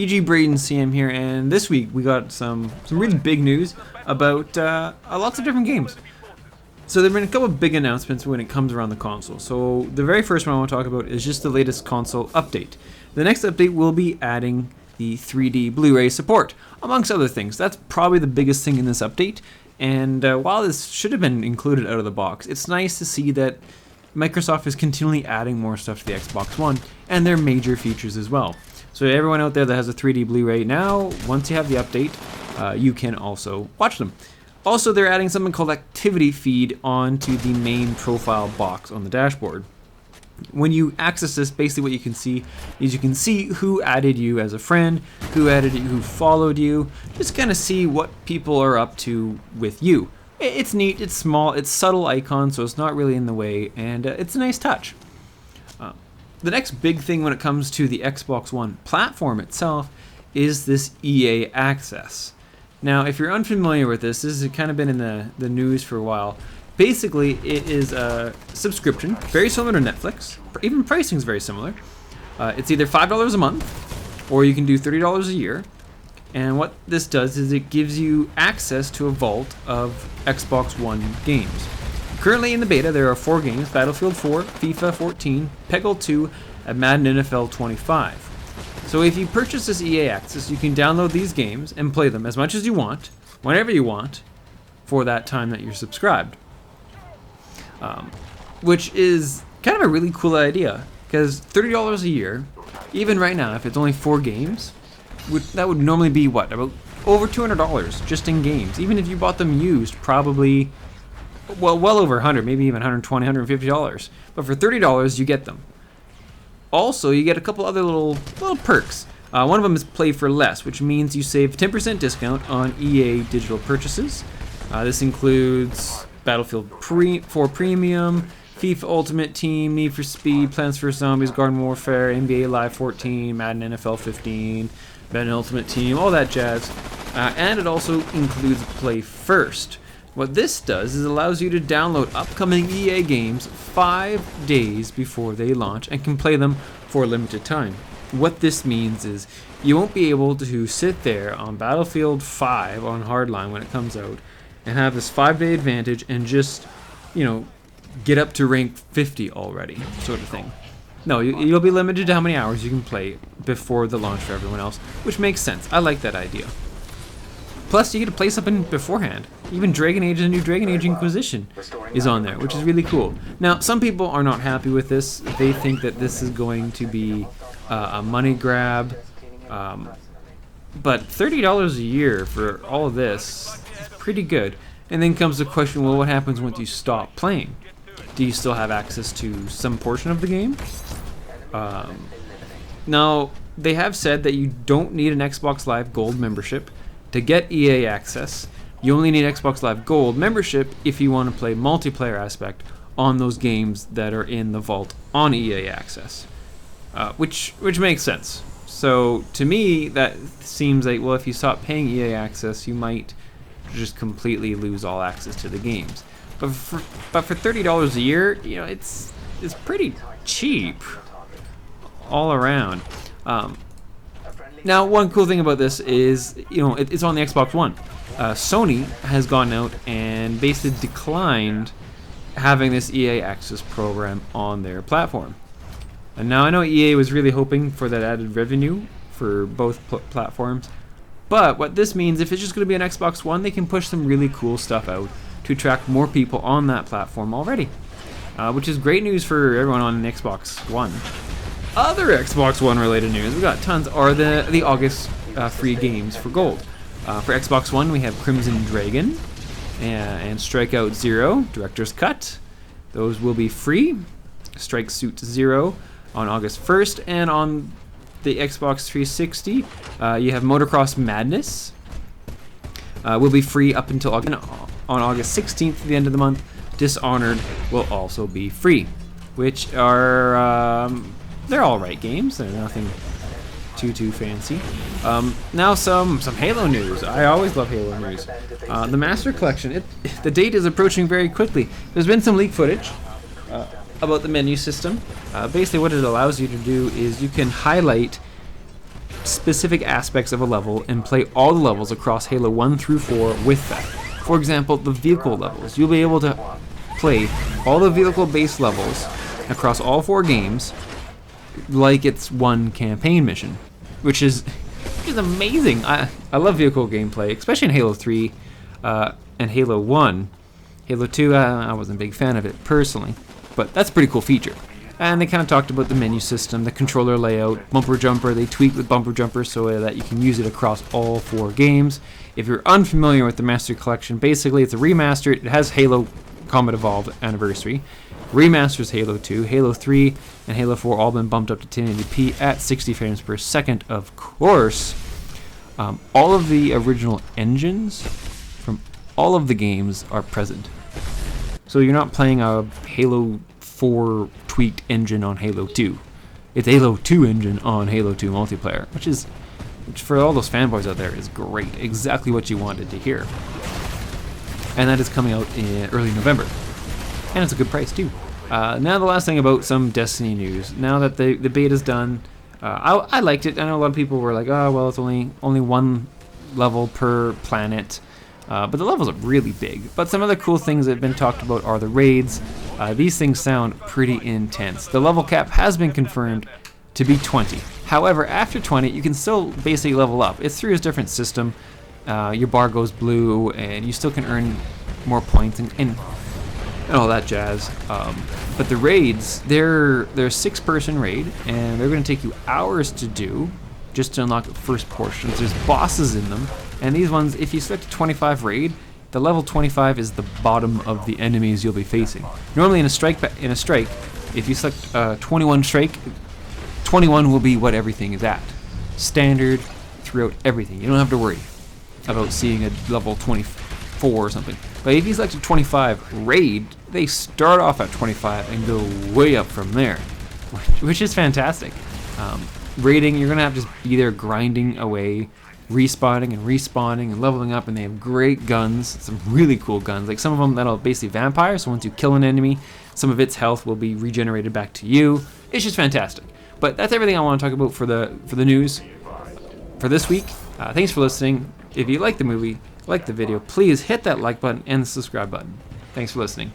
EG Braden CM here, and this week we got some really big news about lots of different games. So there have been a couple of big announcements when it comes around the console. So the very first one I want to talk about is just the latest console update. The next update will be adding the 3D Blu-ray support, amongst other things. That's probably the biggest thing in this update. And while this should have been included out of the box, it's nice to see that Microsoft is continually adding more stuff to the Xbox One and their major features as well. So everyone out there that has a 3D Blu-ray now, once you have the update, you can also watch them. Also, they're adding something called Activity Feed onto the main profile box on the dashboard. When you access this, basically what you can see is you can see who added you as a friend, who added you, who followed you, just kind of see what people are up to with you. It's neat, it's small, it's subtle icon, so it's not really in the way, and it's a nice touch. The next big thing when it comes to the Xbox One platform itself is this EA Access. Now, if you're unfamiliar with this has kind of been in the news for a while. Basically, it is a subscription, very similar to Netflix. Even pricing is very similar. It's either $5 a month, or you can do $30 a year. And what this does is it gives you access to a vault of Xbox One games. Currently in the beta, there are 4 games: Battlefield 4, FIFA 14, Peggle 2, and Madden NFL 25. So if you purchase this EA Access, you can download these games and play them as much as you want, whenever you want, for that time that you're subscribed. Which is kind of a really cool idea, because $30 a year, even right now, if it's only 4 games, that would normally be what, about over $200 just in games. Even if you bought them used, probably well over 100, maybe even 120, $150. But for $30, you get them. Also, you get a couple other little perks. One of them is Play for Less, which means you save 10% discount on EA digital purchases. This includes Battlefield 4 Premium, FIFA Ultimate Team, Need for Speed, Plants vs. Zombies, Garden Warfare, NBA Live 14, Madden NFL 15, Madden Ultimate Team, all that jazz. And it also includes Play First. What this does is it allows you to download upcoming EA games 5 days before they launch and can play them for a limited time. What this means is you won't be able to sit there on Battlefield 5 on Hardline when it comes out and have this 5-day advantage and just, get up to rank 50 already, sort of thing. No, you'll be limited to how many hours you can play before the launch for everyone else, which makes sense. I like that idea. Plus, you get to play something beforehand. Even Dragon Age and the new Dragon Age Inquisition is on there, which is really cool. Now, some people are not happy with this. They think that this is going to be a money grab. But $30 a year for all of this is pretty good. And then comes the question, well, what happens once you stop playing? Do you still have access to some portion of the game? Now, they have said that you don't need an Xbox Live Gold membership to get EA Access. You only need Xbox Live Gold membership if you want to play multiplayer aspect on those games that are in the vault on EA Access, which makes sense. So to me, that seems like, well, if you stop paying EA Access, you might just completely lose all access to the games. But for $30 a year, it's pretty cheap all around. Now, one cool thing about this is, it's on the Xbox One. Sony has gone out and basically declined having this EA Access program on their platform. And now I know EA was really hoping for that added revenue for both platforms, but what this means, if it's just going to be an Xbox One, they can push some really cool stuff out to attract more people on that platform already, which is great news for everyone on an Xbox One. Other Xbox One related news, we got tons, are the August free games for Gold. For Xbox One, we have Crimson Dragon and Strikeout Zero, Director's Cut. Those will be free. Strike Suit Zero on August 1st, and on the Xbox 360, you have Motocross Madness. Will be free up until on August 16th, to the end of the month. Dishonored will also be free, which are they're all right games. They're nothing too fancy. Now some Halo news. I always love Halo news. The Master Collection. The date is approaching very quickly. There's been some leak footage about the menu system. Basically, what it allows you to do is you can highlight specific aspects of a level and play all the levels across Halo 1 through 4 with that. For example, the vehicle levels. You'll be able to play all the vehicle-based levels across all 4 games like it's one campaign mission, which is amazing. I love vehicle gameplay, especially in Halo 3 and Halo 1. Halo 2, I wasn't a big fan of it personally, but that's a pretty cool feature. And they kind of talked about the menu system, the controller layout, bumper jumper. They tweaked the bumper jumper so that you can use it across all 4 games. If you're unfamiliar with the Master Collection, basically it's a remaster. It has Halo Combat Evolved Anniversary, remasters Halo 2, Halo 3, and Halo 4 all been bumped up to 1080p at 60 frames per second. Of course, all of the original engines from all of the games are present. So you're not playing a Halo 4 tweaked engine on Halo 2. It's Halo 2 engine on Halo 2 multiplayer, which for all those fanboys out there is great. Exactly what you wanted to hear. And that is coming out in early November. And it's a good price too. Now the last thing about some Destiny news. Now that the beta's done, I liked it. I know a lot of people were like, oh, well, it's only 1 level per planet. But the levels are really big. But some other cool things that have been talked about are the raids. These things sound pretty intense. The level cap has been confirmed to be 20. However, after 20, you can still basically level up. It's through a different system. Your bar goes blue, and you still can earn more points and all that jazz. But the raids, they're a 6-person raid, and they're going to take you hours to do just to unlock the first portions. There's bosses in them, and these ones, if you select a 25 raid, the level 25 is the bottom of the enemies you'll be facing. Normally in a strike, if you select 21 strike, 21 will be what everything is at. Standard throughout everything. You don't have to worry about seeing a level 24 or something. But if you select a 25 raid, they start off at 25 and go way up from there, which is fantastic. Raiding, you're going to have to just be there grinding away, respawning and leveling up, and they have great guns, some really cool guns. Like some of them that'll basically vampire, so once you kill an enemy, some of its health will be regenerated back to you. It's just fantastic. But that's everything I want to talk about for the news for this week. Thanks for listening. If you like the movie, like the video, please hit that like button and the subscribe button. Thanks for listening.